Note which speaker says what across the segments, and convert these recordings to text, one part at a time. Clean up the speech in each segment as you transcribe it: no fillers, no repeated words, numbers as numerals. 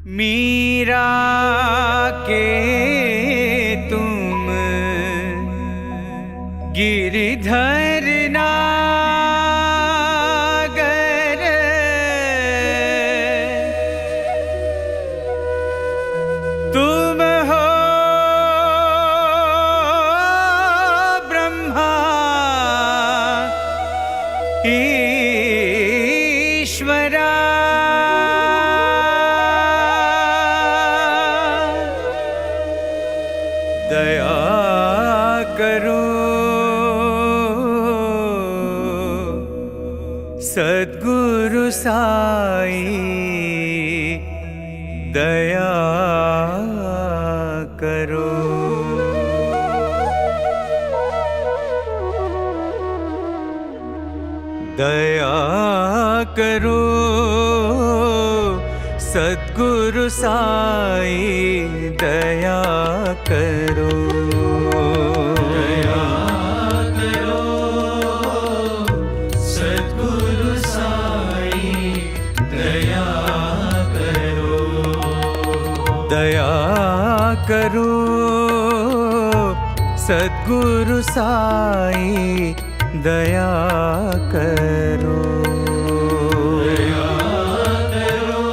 Speaker 1: मीरा के तुम गिरधर नागर, तुम हो ब्रह्मा ईश्वरा। दया करो सद्गुरु साई, दया करो। दया करो सद्गुरु साई, दया करो।
Speaker 2: दया करो सद्गुरु साई, दया करो।
Speaker 1: दया करो सद्गुरु साई, दया करो।
Speaker 2: दया करो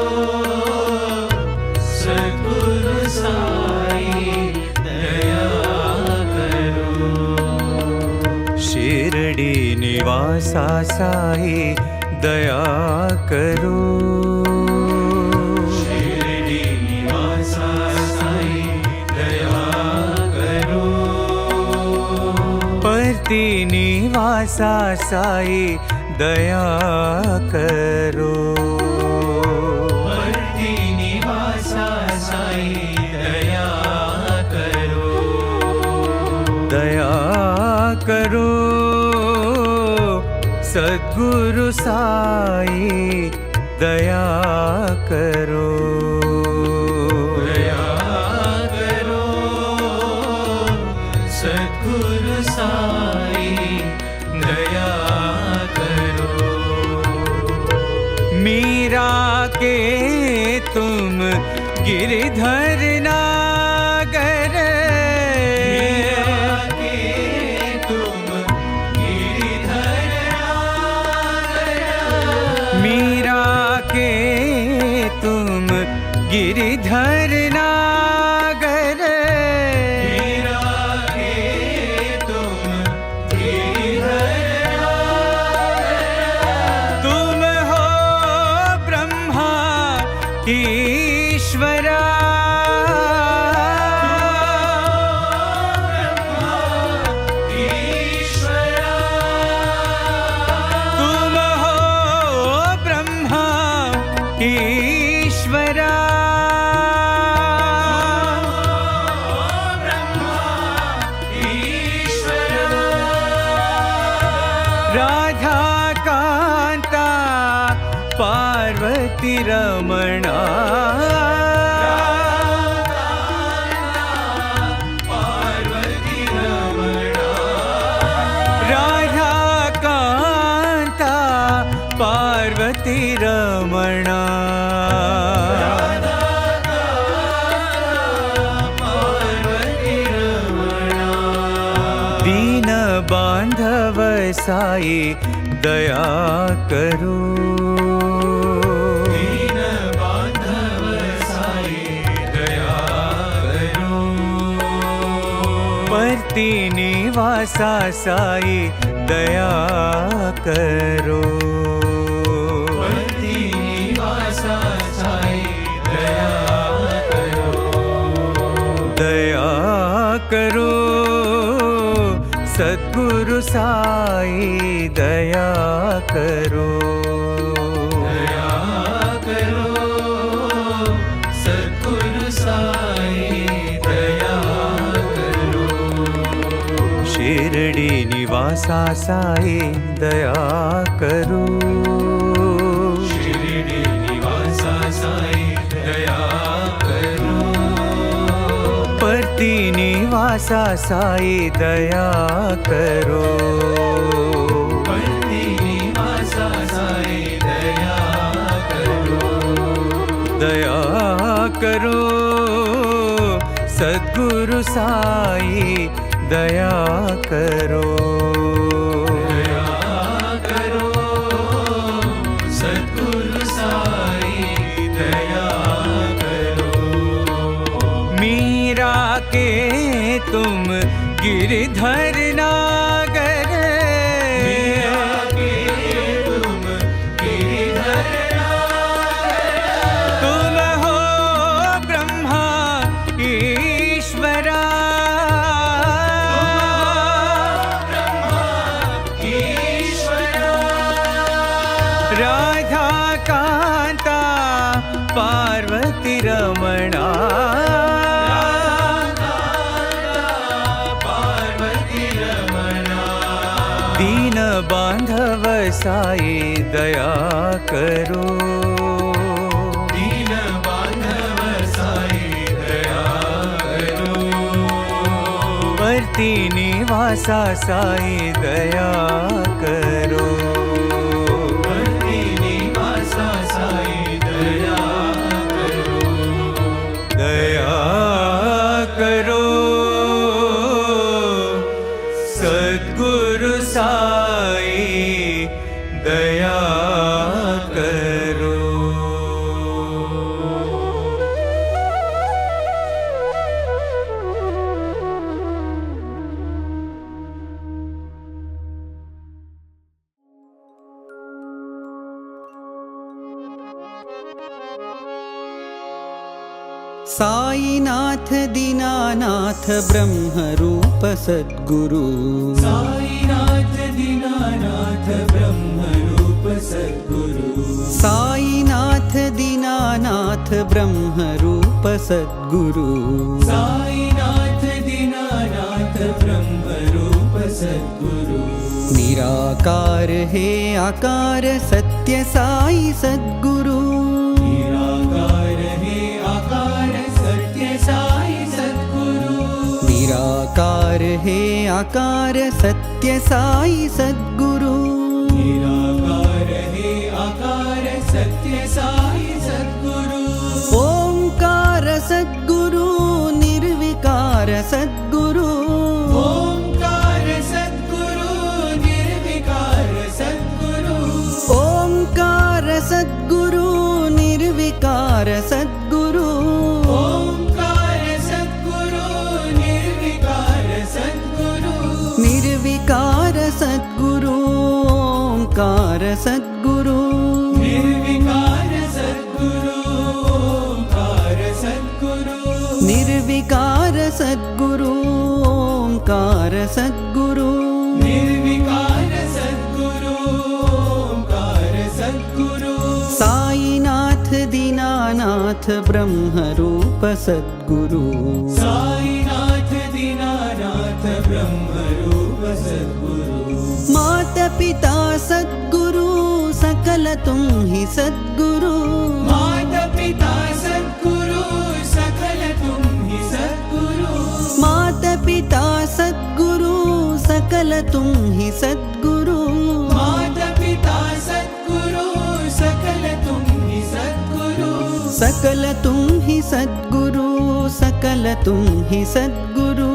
Speaker 2: सद्गुरु साई, दया करो।
Speaker 1: शिरडी निवासा साई, दया करो।
Speaker 2: शिरडी निवासा साई, दया करो।
Speaker 1: परती निवासा साई, दया करो।
Speaker 2: परती निवासा साई, दया करो।
Speaker 1: दया करो सद्गुरु साई, दया करो।
Speaker 2: दया करो सद्गुरु साई, दया करो।
Speaker 1: मीरा के तुम गिरधर नागर,
Speaker 2: मीरा के तुम गिरधर नागर।
Speaker 1: मीरा के तुम गिरधर नागर।
Speaker 2: मीरा के तुम गिरधर नागर।
Speaker 1: तुम हो ब्रह्मा ईश्वरा।
Speaker 2: ईश्वरा।
Speaker 1: तुम हो ब्रह्मा ईश्वरा।
Speaker 2: ब्रह्मा ईश्वरा।
Speaker 1: राधा कांता पार्वती रमणा।
Speaker 2: पार्वती रमणा।
Speaker 1: राधा कांता पार्वती रमणा।
Speaker 2: पार्वती रमणा।
Speaker 1: दीन बांधव साई, दया करो।
Speaker 2: दीन बांधव साई, दया करो।
Speaker 1: परती निवासा साई, दया करो।
Speaker 2: परती निवासा साई, दया करो।
Speaker 1: दया करो सद्गुरु साई, दया करो।
Speaker 2: दया करो सद्गुरु साई, दया करो।
Speaker 1: शिरडी निवासा साई, दया करो।
Speaker 2: शिरडी निवासा साई, दया करो।
Speaker 1: परती निवासा साई, दया करो।
Speaker 2: परती निवासा साई, दया करो।
Speaker 1: दया करो सद्गुरु साई दया करो
Speaker 2: दया करो सद्गुरु साई दया करो
Speaker 1: मीरा के तुम गिरधर नागर
Speaker 2: मीरा के तुम गिरधर नागर
Speaker 1: तुम हो ब्रह्मा ईश्वरा
Speaker 2: ईश्वरा
Speaker 1: राधा कांता पार्वती रमणा
Speaker 2: पार्वती रमणा
Speaker 1: दीन बांधव साई दया करो
Speaker 2: दीन बांधव साई दया करो
Speaker 1: वर्ती निवासा साई दया करो
Speaker 2: वर्ती निवासा साई दया करो
Speaker 1: दया करो सद्गुरु साई दया करो
Speaker 3: साईनाथ दीनानाथ ब्रह्मरूप सद्गुरु
Speaker 2: साईनाथ दीनानाथ ब्रह्मरूप सद्गुरु
Speaker 3: साईनाथ दीनानाथ ब्रह्मरूप सद्गुरु
Speaker 2: साईनाथ दीनानाथ ब्रह्मरूप सद्गुरु
Speaker 3: निराकार है आकार सत्य साई सद्गुरु
Speaker 2: निराकार है आकार सत्य साई सद्गुरु
Speaker 3: निराकार है आकार सत्य साई सद्गुरु
Speaker 2: निराकार है आकार सत्य साई सद्गुरु
Speaker 3: ओंकार सद्गुरु निर्विकार सद्गुरु
Speaker 2: ओंकार सद्गुरु निर्विकार सद्गुरु
Speaker 3: ओंकार सद्गुरु निर्विकार सद्गुरु
Speaker 2: ओंकार सद्गुरु निर्विकार सद्गुरु
Speaker 3: निर्विकार सद्गुरु ओंकार सद्गुरु
Speaker 2: निर्विकार सद्गुरु ओंकार सद्गुरु
Speaker 3: निर्विकार सद्गुरु ओंकार सद्गुरु
Speaker 2: निर्विकार सद्गुरु ओंकार सद्गुरु
Speaker 3: साईनाथ दीनानाथ ब्रह्मरूप सद्गुरु
Speaker 2: साईनाथ दीनानाथ ब्रह्मरूप सद्गुरु
Speaker 3: माता पिता सद्गुरु सकल तुम ही सद्गुरु
Speaker 2: माता पिता सद्गुरु सकल तुम ही सद्गुरु
Speaker 3: माता पिता सद्गुरु सकल तुम ही सद्गुरु
Speaker 2: माता पिता सद्गुरु सकल तुम ही सद्गुरु
Speaker 3: सकल तुम ही सद्गुरु सकल तुम ही सद्गुरु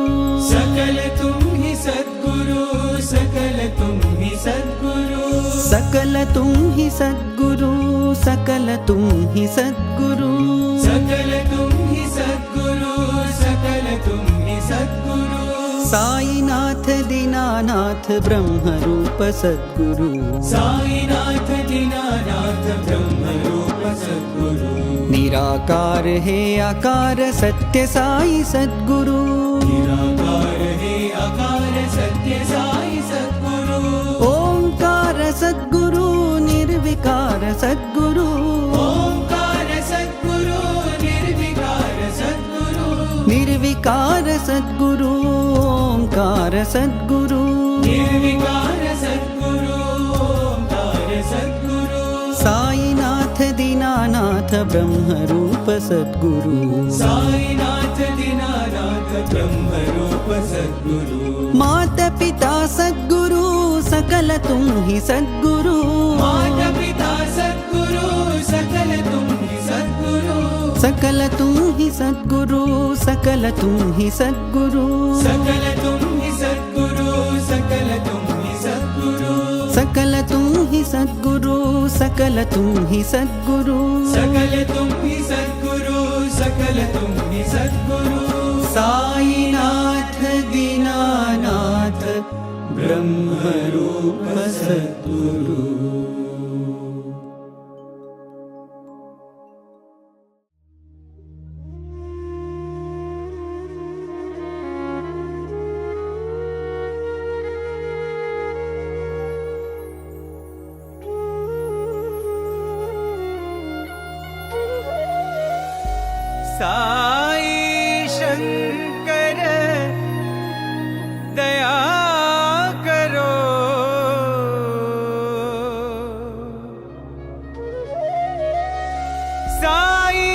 Speaker 2: सकल तुम ही सद्गुरु सकल तुम ही सद्गुरु
Speaker 3: सकल तुम ही सद्गुरु सकल तुम ही सद्गुरु
Speaker 2: सकल तुम ही सद्गुरु सकल तुम ही सद्गुरु
Speaker 3: साईनाथ दीनानाथ ब्रह्मरूप सद्गुरु
Speaker 2: साईनाथ दीनानाथ ब्रह्मरूप सद्गुरु
Speaker 3: निराकार है आकार सत्य साई सद्गुरु
Speaker 2: निराकार है आकार सत्य साई सद्गुरु
Speaker 3: ओंकार सद्गुरु निर्विकार सद्गुरु
Speaker 2: ओंकार सद्गुरु निर्विकार सद्गुरु
Speaker 3: निर्विकार सद्गुरु ओंकार सद्गुरु
Speaker 2: निर्विकार सद्गुरु ओंकार सद्गुरु
Speaker 3: साईनाथ दीनानाथ ब्रह्मरूप सद्गुरु
Speaker 2: साईनाथ दीनानाथ ब्रह्मरूप सद्गुरु
Speaker 3: माता पिता सद्गुरु सकल तुम ही सद्गुरु
Speaker 2: माता पिता सद्गुरु सकल तुम ही सद्गुरु
Speaker 3: सकल तुम ही सद्गुरु, सकल तुम ही सद्गुरु,
Speaker 2: सकल तुम ही सद्गुरु, सकल तुम ही सद्गुरु,
Speaker 3: सकल तुम ही सद्गुरु, सकल तुम ही सद्गुरु,
Speaker 2: सकल तुम ही सद्गुरु, सकल तुम ही सद्गुरु।
Speaker 3: साईनाथ दीनानाथ ब्रह्मरूप सद्गुरु।
Speaker 1: साई शंकर दया करो, साई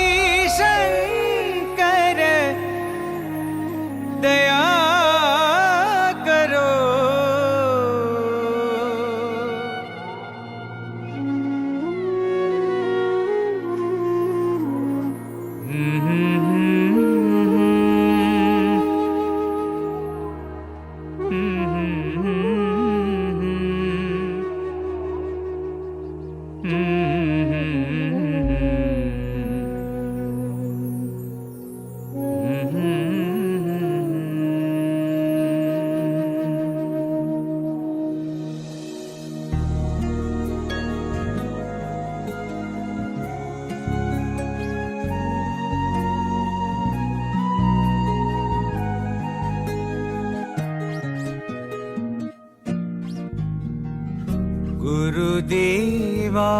Speaker 1: शंकर दया करो, गुरुदेवा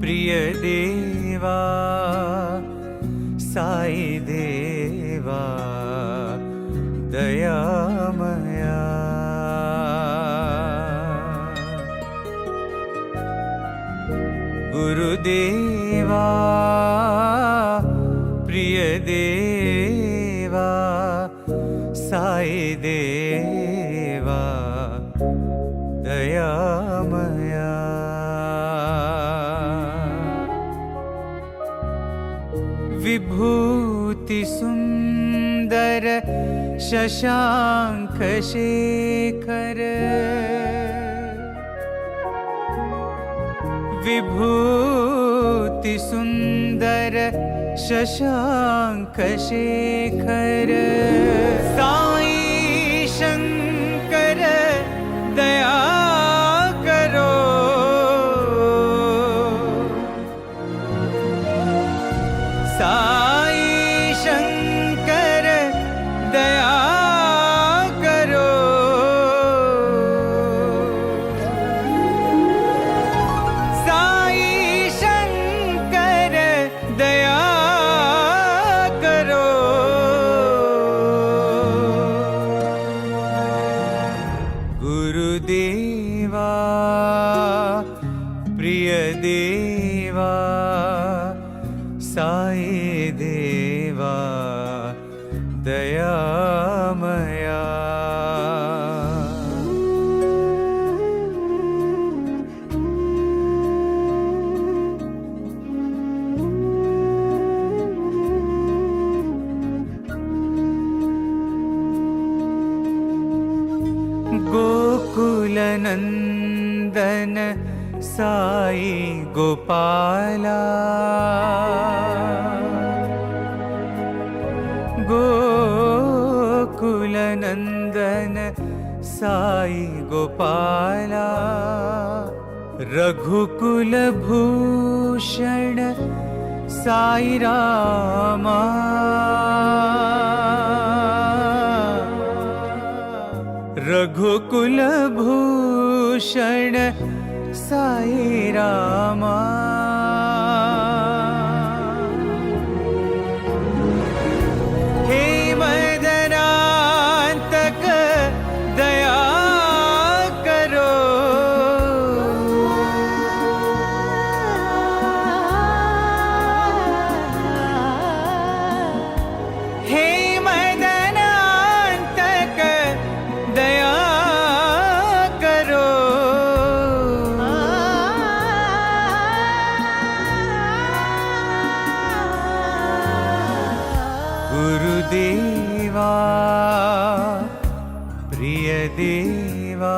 Speaker 1: प्रिय देवा साई देवा दयामया, गुरुदेवा प्रिय देवा साई देवा दयामया, विभूति सुंदर शशांक शेखर, विभूति सुंदर शशांक शेखर, साई शंकर दया करो, साई शंकर दया करो, साई शंकर दया करो, गुरुदेवा प्रिय देवा साई देवा दयामया, गोकुल नंदन साई गोपाला, गोकुल नंदन साई गोपाला, रघुकुल भूषण साई रामा, रघुकुल भूषण साई रामा, हे मदनांतक दया करो, हे मदनांतक दया करो, देवा प्रिय देवा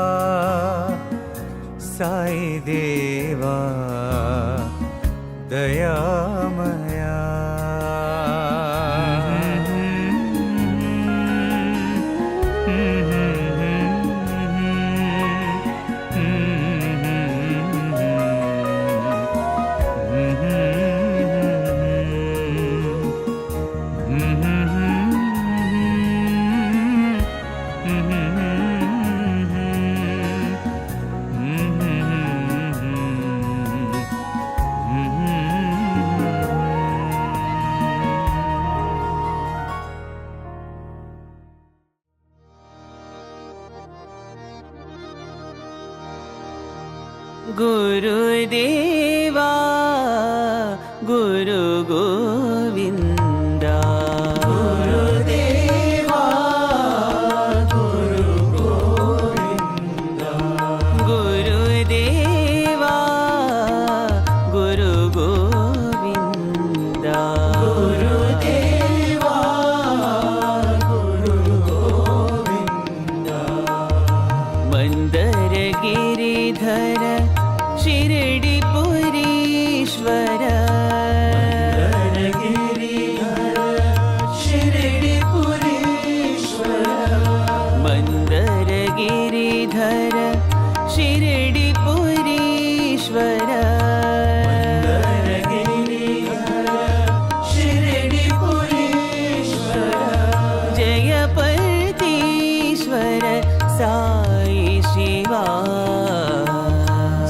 Speaker 1: साई देवा दयामया
Speaker 3: गुरुदेवा गुरु गोविंदा
Speaker 2: गुरुदेवा गुरु गोविंदा
Speaker 3: गुरुदेवा गुरु गोविंदा
Speaker 2: गुरुदेवा गुरु गोविंदा
Speaker 3: मंदर गिरिधर शिरडिपुरीश्वर मंदर गिरिधर शिरडिपुरीश्वर जय परतीश्वर साई शिवा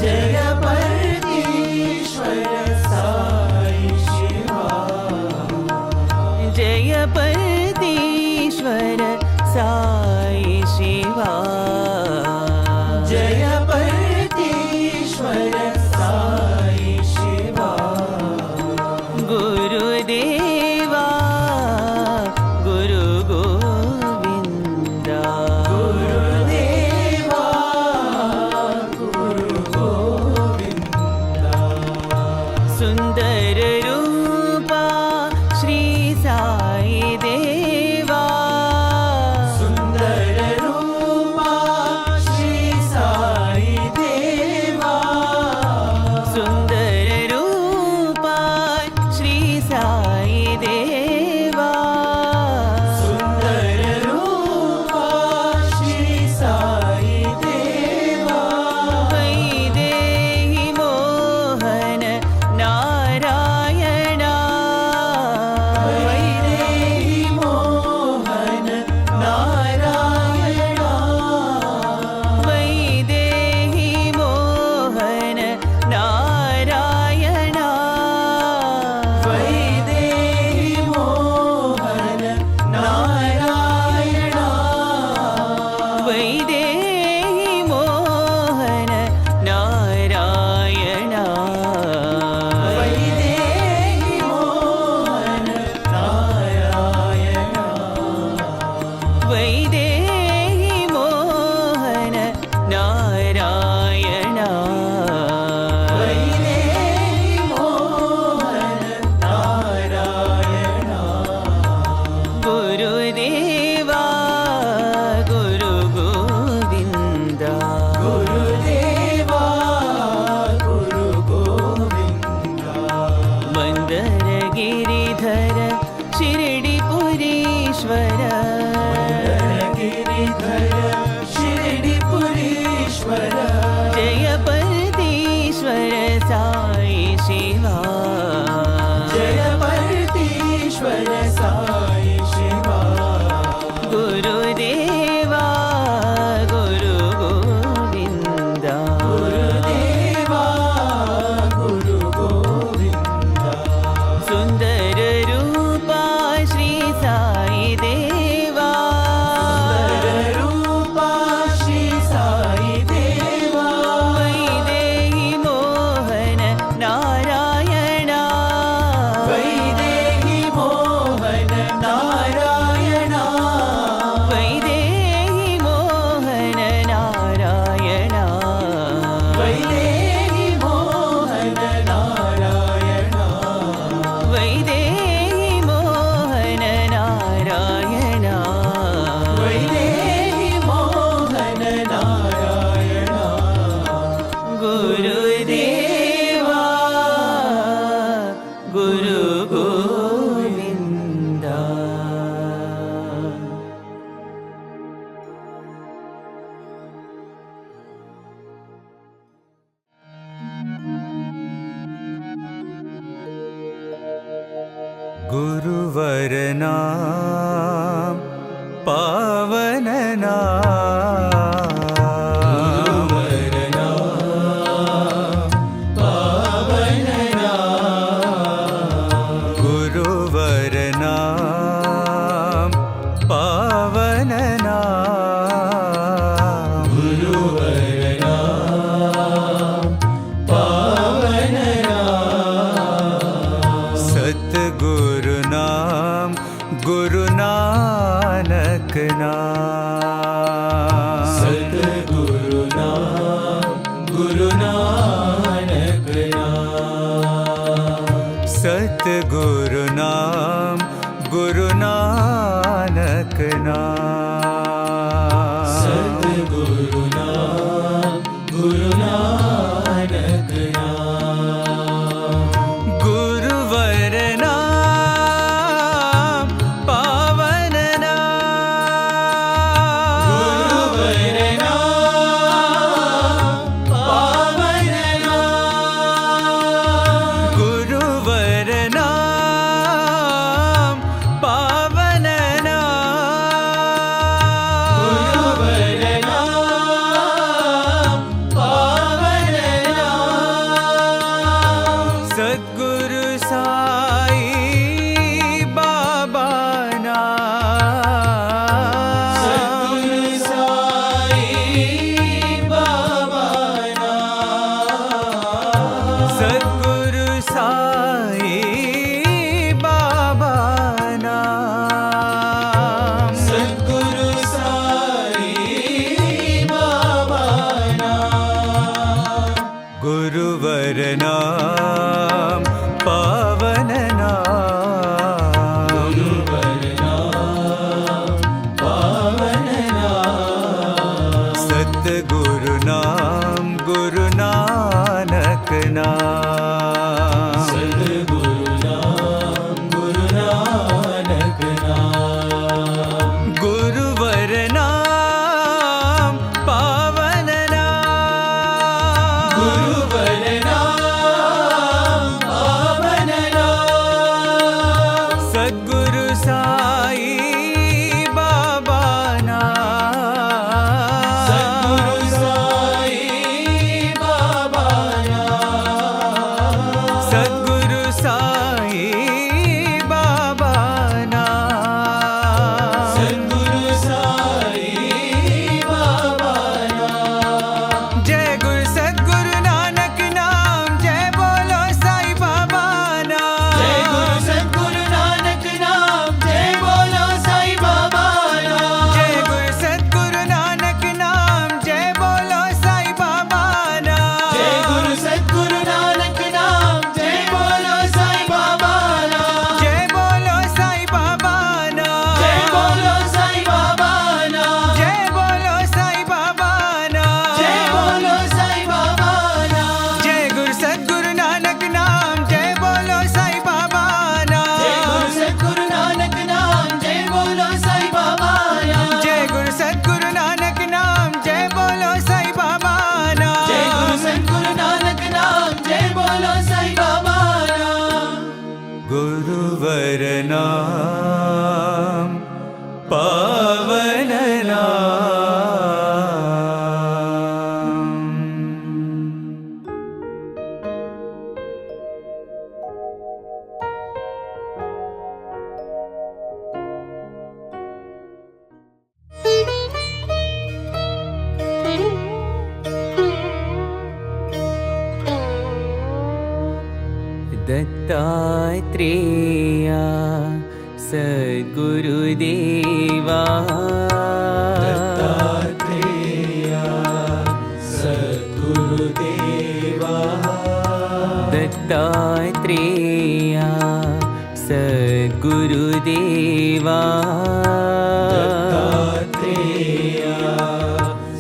Speaker 2: जय परतीश्वर साई शिवा
Speaker 3: जय परतीश्वर साई शिवा
Speaker 2: जय परतीश्वर साई शिवा
Speaker 3: गुरुदेवा गुरु गोविंदा
Speaker 2: गुरुदेवा गुरु गोविंदा
Speaker 3: सुंदर रूपा श्री साई देवा
Speaker 2: सुंदर रूपा श्री साई देवा
Speaker 3: सुंदर रूपा श्री साई देवा
Speaker 2: सुंदर रूपा श्री साई देवा
Speaker 3: वैदेही मोहन नारायणा
Speaker 2: वैदेही मोहन नारायणा
Speaker 3: वैदेही मोहन नारायणा
Speaker 2: वैदेही मोहन नारायणा
Speaker 3: वैदेही मोहन नारायणा
Speaker 2: वैदेही मोहन नारायणा
Speaker 3: वैदेही मोहन नारायणा
Speaker 2: वैदेही मोहन नारायणा
Speaker 3: गुरुदेवा गुरु गोविंदा
Speaker 2: गुरुदेवा गुरु गोविंदा
Speaker 3: मंदर गिरिधर शिरडिपुरीश्वर
Speaker 2: गिरिधर शिरडिपुरीश्वर
Speaker 3: जय परतीश्वर साई शिवा
Speaker 2: जय परतीश्वर साई शिवा
Speaker 3: गुरुदेवा गुरु गोविंदा
Speaker 2: गुरुदेवा गुरु गोविंदा
Speaker 3: सुंदर
Speaker 1: गुरुवर नाम पावन नाम गुरुवर नाम पावन नाम
Speaker 2: गुरुवर नाम पावन नाम
Speaker 1: सतगुरु नाम गुरु नानक नाम
Speaker 2: सतगुरु नाम गुरु नानक नाम
Speaker 1: सतगुरु नाम गुरु नानक नाम
Speaker 2: सतगुरु नाम गुरु नानक नाम
Speaker 1: गुरुवर नाम पावन नाम
Speaker 2: गुरुवर नाम पावन नाम
Speaker 1: गुरुवर नाम पावन नाम
Speaker 2: गुरुवर नाम पावन नाम
Speaker 1: सद्गुरु साई बाबा नाम
Speaker 2: सतगुरु साई बाबा नाम
Speaker 1: सद्गुरु साई बाबा नाम
Speaker 2: सतगुरु साई बाबा नाम
Speaker 1: गुरुवर नाम पावन नाम
Speaker 2: गुरुवर नाम पावन नाम
Speaker 1: सतगुरु नाम गुरु नानक नाम
Speaker 2: सतगुरु नाम गुरु नानक नाम
Speaker 1: गुरुवर नाम पावन नाम
Speaker 2: गुरुवर नाम पावन नाम
Speaker 1: सद्गुरु साई बाबा नाम
Speaker 2: सतगुरु साई बाबा नाम
Speaker 1: सद्गुरु साई बाबा नाम
Speaker 2: सतगुरु साई बाबा नाम
Speaker 1: जय गुरु सद्गुरु नानक नाम जय बोलो साई बाबा नाम
Speaker 2: जय गुरु सतगुरु नानक नाम जय बोलो साई बाबा नाम
Speaker 1: जय गुरु सद्गुरु नानक नाम जय बोलो साई बाबा नाम
Speaker 2: जय गुरु सतगुरु नानक नाम जय बोलो साई बाबा नाम
Speaker 1: जय बोलो साई बाबा नाम
Speaker 2: जय बोलो साई बाबा नाम
Speaker 1: जय बोलो साई बाबा नाम
Speaker 2: जय बोलो साई बाबा नाम
Speaker 1: जय गुरु सद्गुरु नानक नाम जय बोलो साई बाबा नाम
Speaker 2: जय गुरु सतगुरु नानक नाम जय बोलो साई बाबा नाम
Speaker 1: जय गुरु सद्गुरु नानक नाम जय बोलो साई बाबा नाम
Speaker 2: जय गुरु सतगुरु नानक नाम जय बोलो साई बाबा नाम
Speaker 1: गुरुवर नाम पावन नाम दत्तात्रेया सद्गुरुदेवा
Speaker 2: दत्तात्रेया सद्गुरुदेवा
Speaker 1: दत्तात्रेया सद्गुरुदेवा
Speaker 2: दत्तात्रेया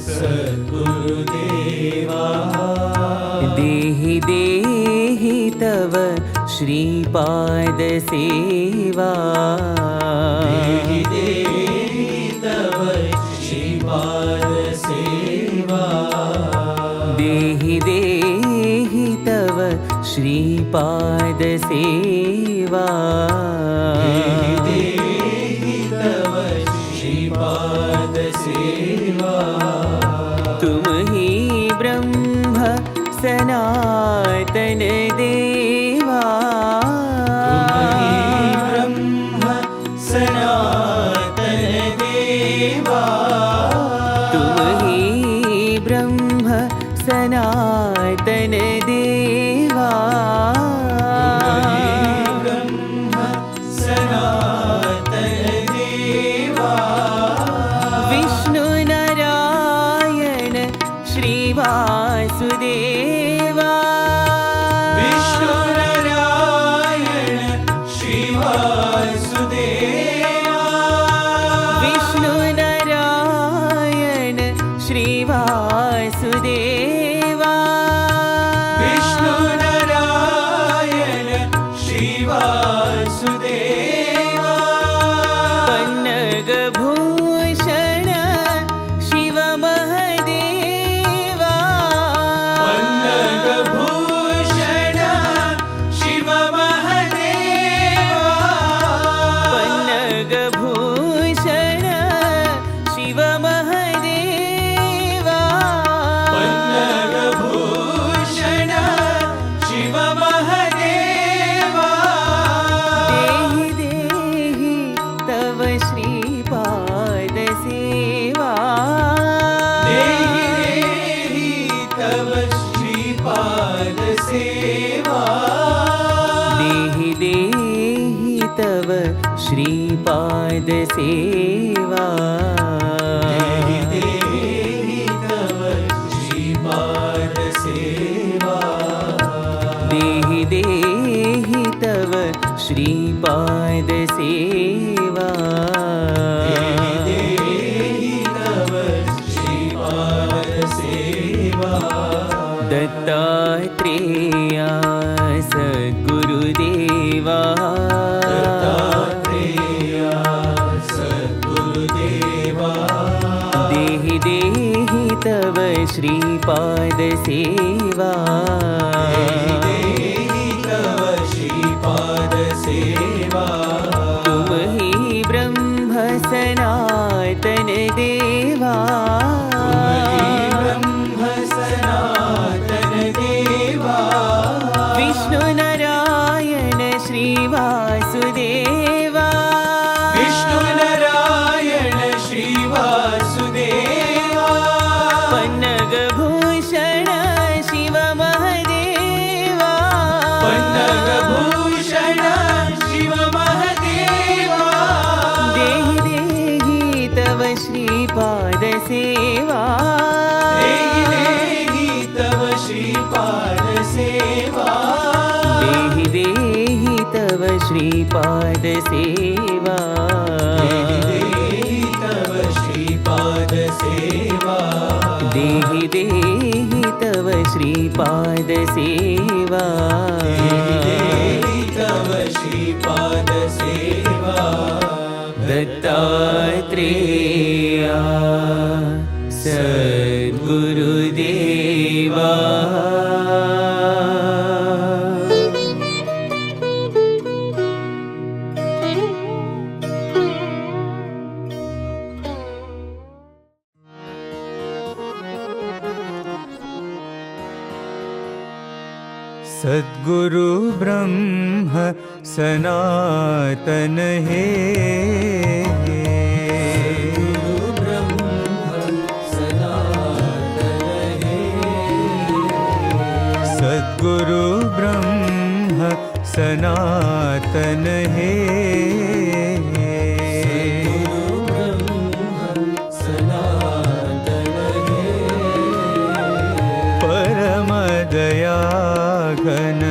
Speaker 2: सद्गुरुदेवा
Speaker 1: देहि देहि तव श्रीपाद सेवा
Speaker 2: देहि देहि तव श्रीपाद सेवा
Speaker 1: देहि देहि तव
Speaker 3: श्रीपाद सेवा
Speaker 2: देहि तव श्रीपाद सेवा
Speaker 3: तुम ही ब्रह्म सनातन देवा
Speaker 2: तुम ही ब्रह्म सनातन देवा
Speaker 3: तुम ही ब्रह्म सनातन देवा
Speaker 2: ब्रह्म सनातन देवा
Speaker 3: विष्णु नारायण श्री वासुदेवा
Speaker 2: विष्णु नारायण श्री वासुदेवा
Speaker 3: विष्णु नारायण श्री वासुदेवा
Speaker 2: विष्णु नारायण श्री वासुदेवा
Speaker 3: पन्नग भूषण शिव महदेवा
Speaker 2: पन्नग भूषण शिव महदेवा
Speaker 3: पन्नग भूषण शिव महदेवा
Speaker 2: पन्नग भूषण शिव महदेवा
Speaker 3: देहि देहि तव श्रीपाद सेवा
Speaker 2: देहि देहि तव श्रीपाद सेवा
Speaker 3: देहि देहि तव श्रीपाद सेवा
Speaker 2: देहि देहि तव श्रीपाद सेवा
Speaker 3: देहि देहि तव श्रीपाद सेवा
Speaker 2: देहि देहि तव श्रीपाद सेवा
Speaker 3: दत्तात्रेया सद्गुरुदेवा
Speaker 2: दत्तात्रेया सद्गुरुदेवा
Speaker 3: देहि देहि तव श्रीपाद सेवा
Speaker 2: देहि देहि तव श्रीपाद सेवा
Speaker 3: तुम ही ब्रह्म सनातन देवा
Speaker 2: ब्रह्म सनातन देवा
Speaker 3: विष्णु नारायण श्री वासुदेवा
Speaker 2: विष्णु नारायण श्री वासुदेवा
Speaker 3: पन्नग भूषण शिव महदेवा
Speaker 2: पन्नग भूषण शिव महदेवा
Speaker 3: देहि देहि तव श्रीपाद सेवा
Speaker 2: देहि देहि तव श्रीपाद सेवा
Speaker 3: देहि देहि तव श्रीपाद सेवा
Speaker 2: देहि देहि तव श्रीपाद सेवा
Speaker 3: देहि देहि तव श्रीपाद सेवा
Speaker 2: देहि देहि तव श्रीपाद सेवा
Speaker 3: दत्तात्रेया सद्गुरुदेवा
Speaker 1: सद्गुरु ब्रह्म सनातन है
Speaker 2: गुरु ब्रह्म सनातन है
Speaker 1: सद्गुरु ब्रह्म सनातन है
Speaker 2: गुरु ब्रह्म सनातन है
Speaker 1: परम दया घन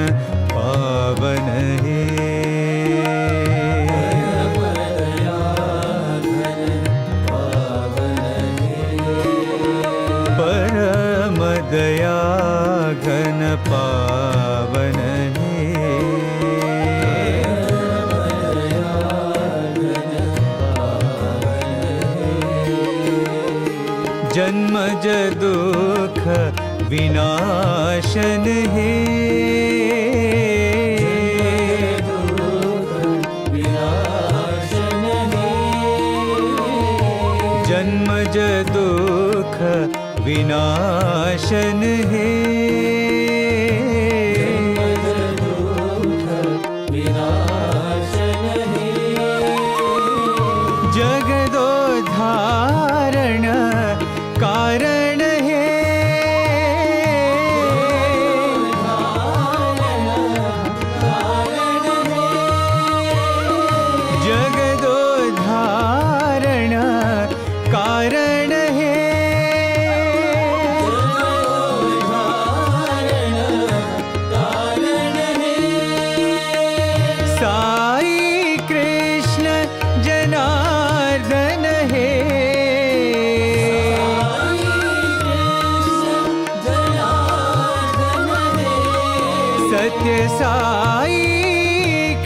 Speaker 1: पावन है परम दया घन पावन है जन्मज दुख विनाशन है विनाशन हे जगदोद्धारण कारण हे जगदोद्धारण कारण हे साई कृष्ण जनार्दन हे सत्य साई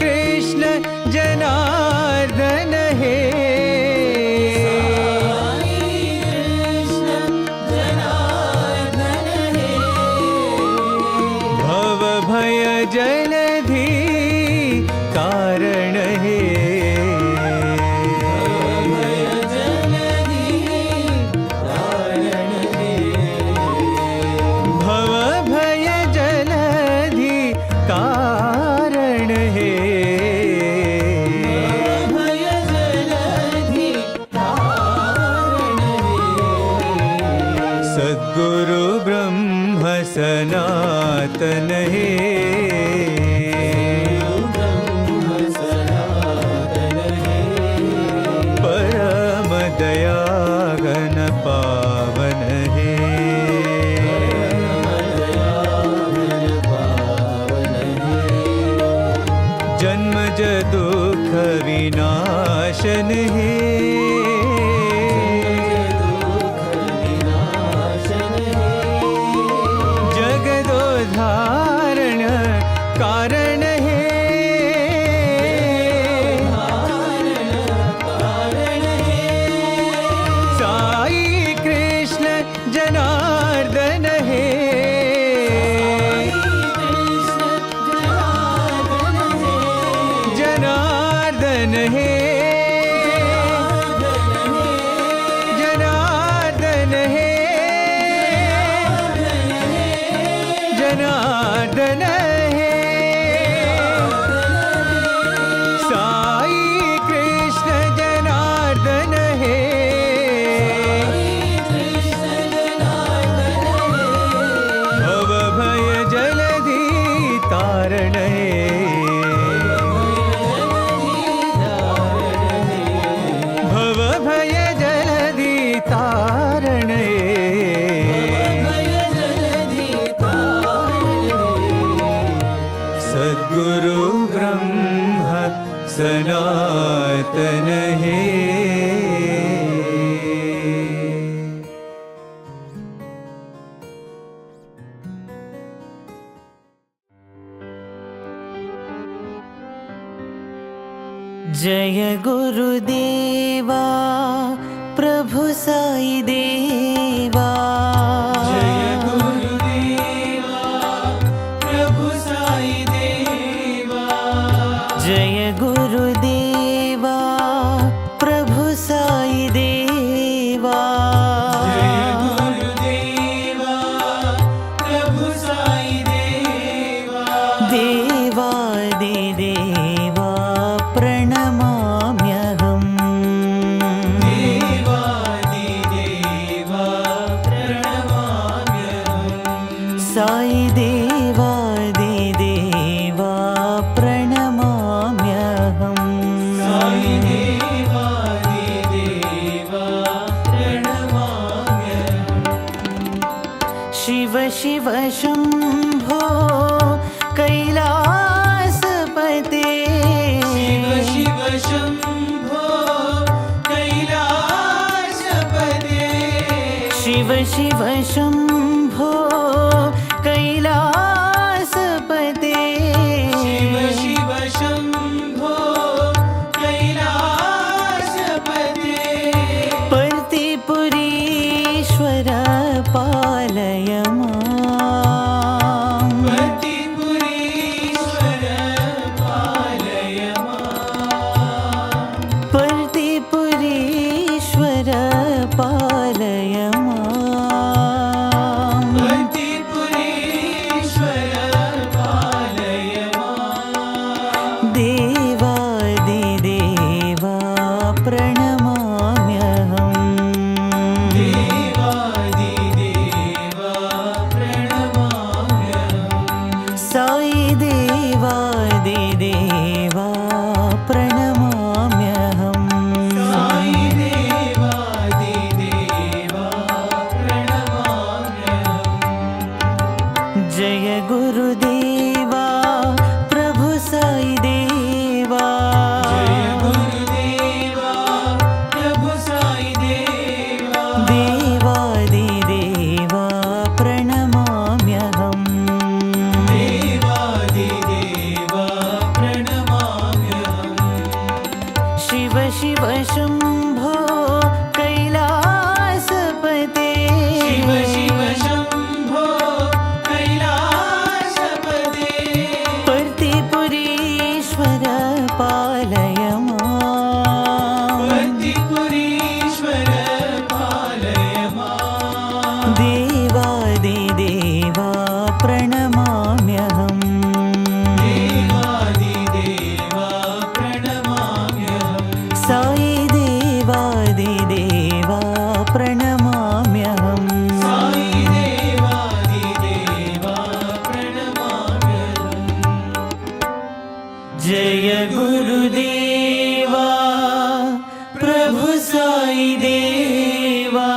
Speaker 1: कृष्ण जनार्दन हे भव भय जलधि कारण हे भव भय जलधि कारण हे सद्गुरु ब्रह्म सनातन हे परम दया घन पावन हे जन्मज दुख विनाशन हे जगदोद्धारण कारण हे साई कृष्ण जनार्दन हे जनार्दन हे जनार्दन हे जनार्दन हे साई कृष्ण जनार्दन हे भव भय जलधि तारण हे भव भय जलधि तारण हे सद्गुरु ब्रह्म सनातन हे
Speaker 3: जय गुरुदेवा प्रभु साई देवा
Speaker 2: जय गुरुदेवा प्रभु साई देवा
Speaker 3: जय गुरुदेवा प्रभु साई देवा
Speaker 2: जय गुरुदेवा प्रभु साई देवा
Speaker 3: देवादि देवा प्रणमाम्यहम्
Speaker 2: देवादिदेवा प्रणमाम्यहम्
Speaker 3: साई देवादि देवा प्रणमाम्यहम्
Speaker 2: साई देवादिदेवा प्रणमाम्यहम्
Speaker 3: शिव शिव शम्भो कैलासपते
Speaker 2: शिव शिव शम्भो कैलासपते
Speaker 3: शिव शिव शम्भो कैलासपते
Speaker 2: शिव शिव शम्भो कैलासपते
Speaker 3: पर्तिपुरीश्वर पालय माम्
Speaker 2: पर्तिपुरीश्वर पालय माम्
Speaker 3: पर्तिपुरीश्वर पालय माम् देवादिदेवा प्रणमाम्यहम्
Speaker 2: देवादिदेवा प्रणमाम्यहम्
Speaker 3: साई देवादिदेवा प्रणमाम्यहम्
Speaker 2: साई देवादिदेवा प्रणमाम्यहम्
Speaker 3: जय गुरुदेवा प्रभु साई देवा
Speaker 2: जय गुरुदेवा प्रभु साई देवा
Speaker 3: देवादिदेवा प्रणमाम्यहम्
Speaker 2: देवादिदेवा प्रणमाम्यहम्
Speaker 3: शिव शिव शम्भो कैलासपते
Speaker 2: शिव शिव शम्भो कैलासपते
Speaker 3: पर्तिपुरीश्वर पालय माम्
Speaker 2: पतिपुरीश्वर पालय माम्
Speaker 3: देवादिदेवा प्रणमाम्यहम्
Speaker 2: देवादिदेवा प्रणमाम्यहम्
Speaker 3: साई देवादिदेवा प्रणमाम्यहम्
Speaker 2: साई देवादिदेवा प्रणमाम्यहम्
Speaker 3: जय गुरुदेवा प्रभु साई देवा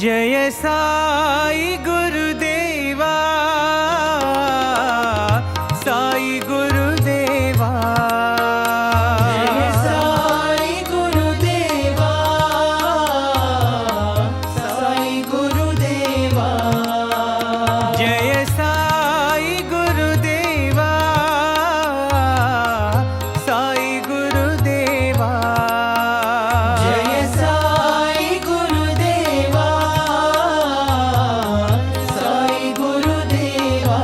Speaker 1: जय साई गुरुदेवा साई गुरुदेवा
Speaker 2: जय साई गुरुदेवा साई गुरुदेवा
Speaker 1: जय साई गुरुदेवा साई गुरुदेवा
Speaker 2: जय साई गुरुदेवा साई गुरुदेवा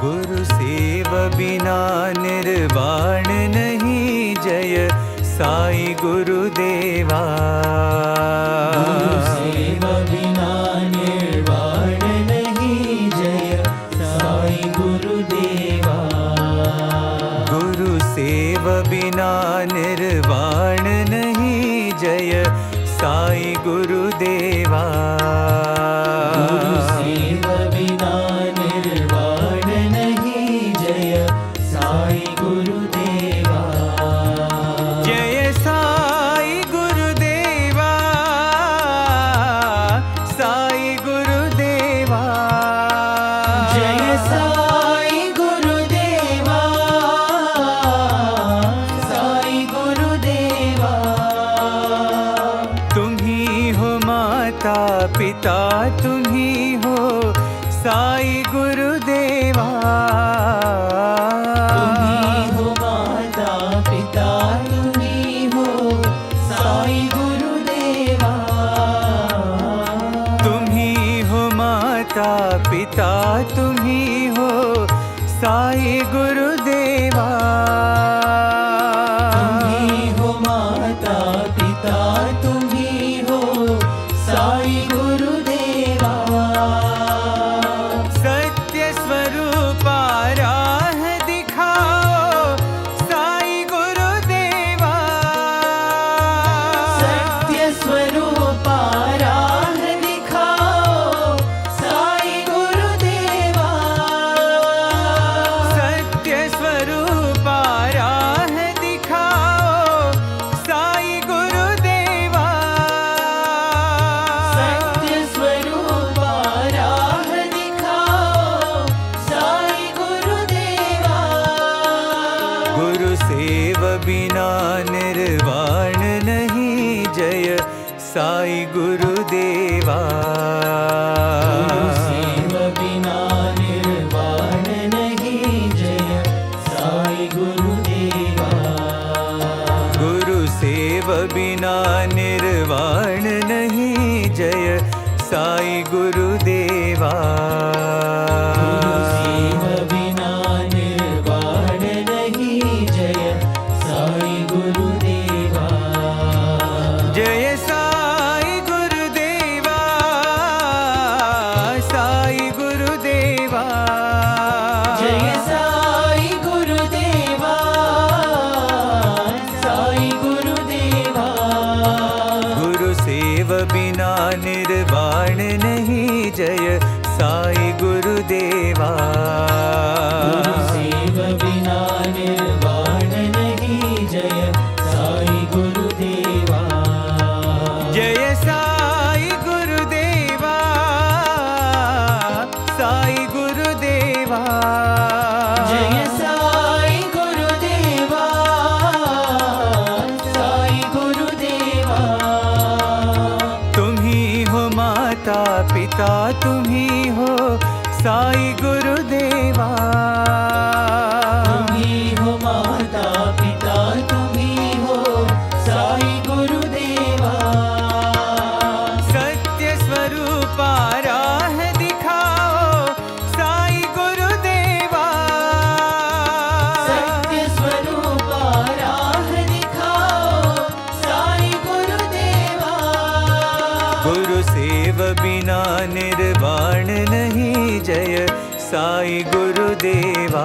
Speaker 1: गुरु सेव बिना निर्वाण नहीं जय साई गुरुदेवा
Speaker 2: सेव बिना निर्वाण नहीं जय साई गुरुदेवा
Speaker 1: गुरु सेव बिना निर्वाण नहीं जय साई गुरुदेवा
Speaker 2: सेव बिना निर्वाण नहीं जय साई गुरुदेवा
Speaker 1: जय साई गुरुदेवा साई गुरुदेवा
Speaker 2: जय साई गुरुदेवा साई गुरुदेवा
Speaker 1: तुम ही हो माता पिता तुम ही हो साई गुरुदेवा
Speaker 2: तुम्ही हो माता पिता तुम्ही हो साई गुरुदेवा
Speaker 1: तुम ही हो माता पिता तुम ही हो साई गुरुदेवा
Speaker 2: तुम्ही हो माता पिता तुम्ही हो साई गुरुदेवा
Speaker 1: सत्य स्वरूपा राह दिखाओ साई गुरुदेवा
Speaker 2: सत्य स्वरूपा राह दिखाओ साई गुरुदेवा
Speaker 1: सत्य स्वरूपा राह दिखाओ साई गुरुदेवा
Speaker 2: सत्य स्वरूपा राह दिखाओ साई गुरुदेवा
Speaker 1: गुरु सेव बिना निर्वाण नहीं जय साई गुरुदेवा
Speaker 2: सेव बिना निर्वाण नहीं जय साई गुरुदेवा
Speaker 1: गुरु सेव बिना निर्वाण नहीं जय साई गुरुदेवा
Speaker 2: सेव बिना
Speaker 1: साई गुरुदेवा।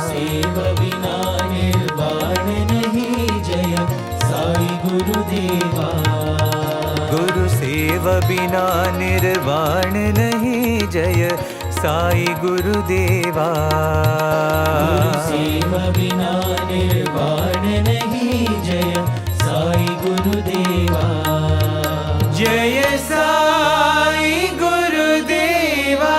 Speaker 2: सेव बिना निर्वाण नहीं जय साई गुरुदेवा।
Speaker 1: गुरु सेव बिना निर्वाण नहीं जय साई गुरुदेवा।
Speaker 2: सेव बिना निर्वाण नहीं जय साई गुरुदेवा।
Speaker 1: जय साई गुरुदेवा।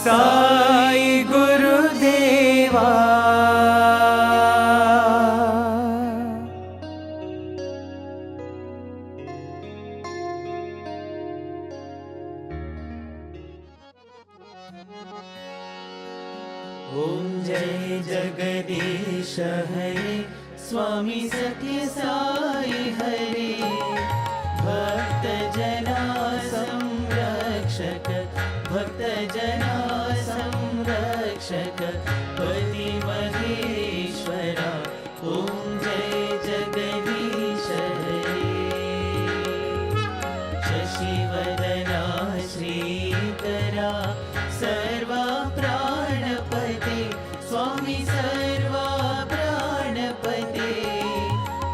Speaker 1: साई गुरुदेवा।
Speaker 2: ओम जय जगदीश हरे स्वामी सत्य साई हरे। भक्त जना संरक्षक भक्त जना संरक्षक पति महेश्वरा। ओम जय जगदीश हरे। शशिवदना श्रीकरा सर्वा प्राणपते स्वामी सर्वा प्राणपते।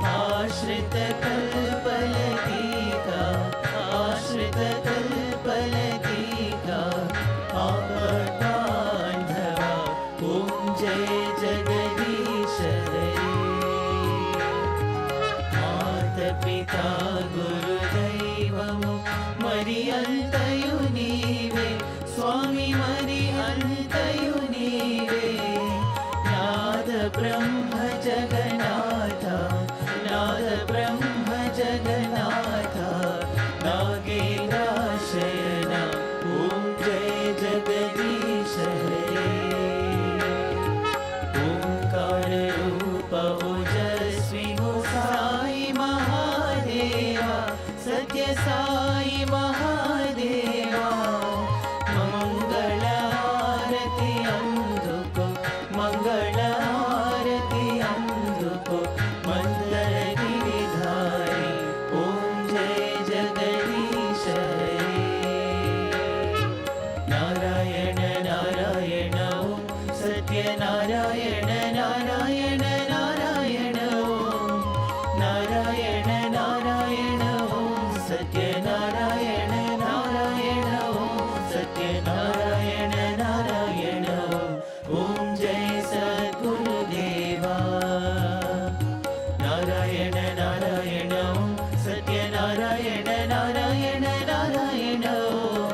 Speaker 2: आश्रित कल्पलतिका आश्रित कल्पलतिका आपद्बान्धवा। ओम जय जगदीश हरे। मातपिता गुरुदैवमु मरि अन्तयु नीवे स्वामी मरि अन्तयु नीवे। नाद ब्रह्म जगन्नाथा नाद ब्रह्म जगन्नाथा नागेन्द्राशयना। ओम जय जगदीश हरे। ओंकार रूप ओजस्वी हो साई महादेवा सत्य साई महादेवा। मंगल आरती अंधुको मंगल आरती अंधुको मंदर गिरिधारी। ओम जय जगदीश हरे। नारायण नारायण ओम सत्य नारायण नारायण नारायण ओम। नारायण नारायण ओम सत्य नारायण नारायण ओम सत्य नारायण नारायण ओम। ओम जय सद्गुरुदेवा। नारायण नारायण ओम सत्य नारायण नारायण नारायण ओम।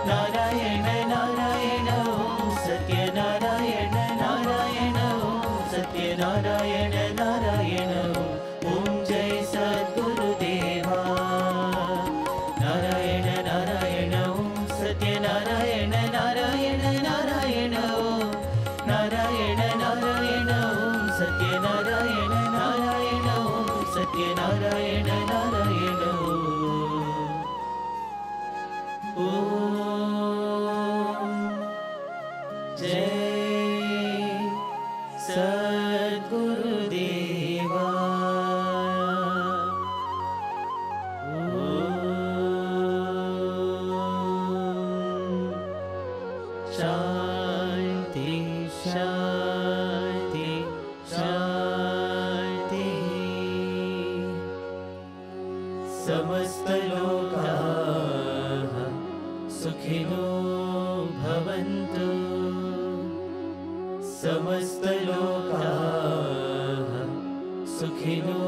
Speaker 2: नारायण नारायण ओम सत्य नारायण नारायण ओम सत्य नारायण नारायण ओम। ओम जय सद्गुरुदेवा। नारायण नारायण ओम सत्य नारायण नारायण नारायण ओम। नारायण नारायण ओम सत्य नारायण नारायण ओम सत्य नारायण नारायण ओम। जय सद्गुरुदेवा। ओम शांति शांति शांति। समस्त लोकाः सुखिनो भवन्तु। समस्त लोकाः सुखिनो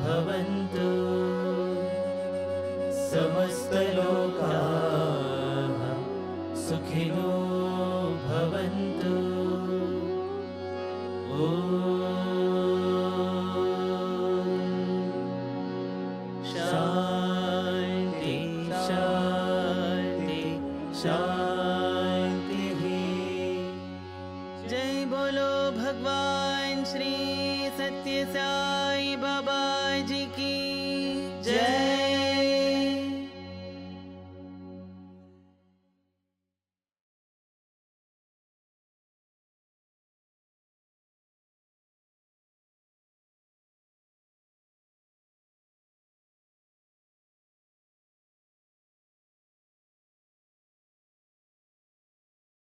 Speaker 2: भवन्तु। समस्त लोकाः सुखिनो भवन्तु। शांति शांति शांति।
Speaker 3: जय बोलो भगवान श्री सत्य साई बाबा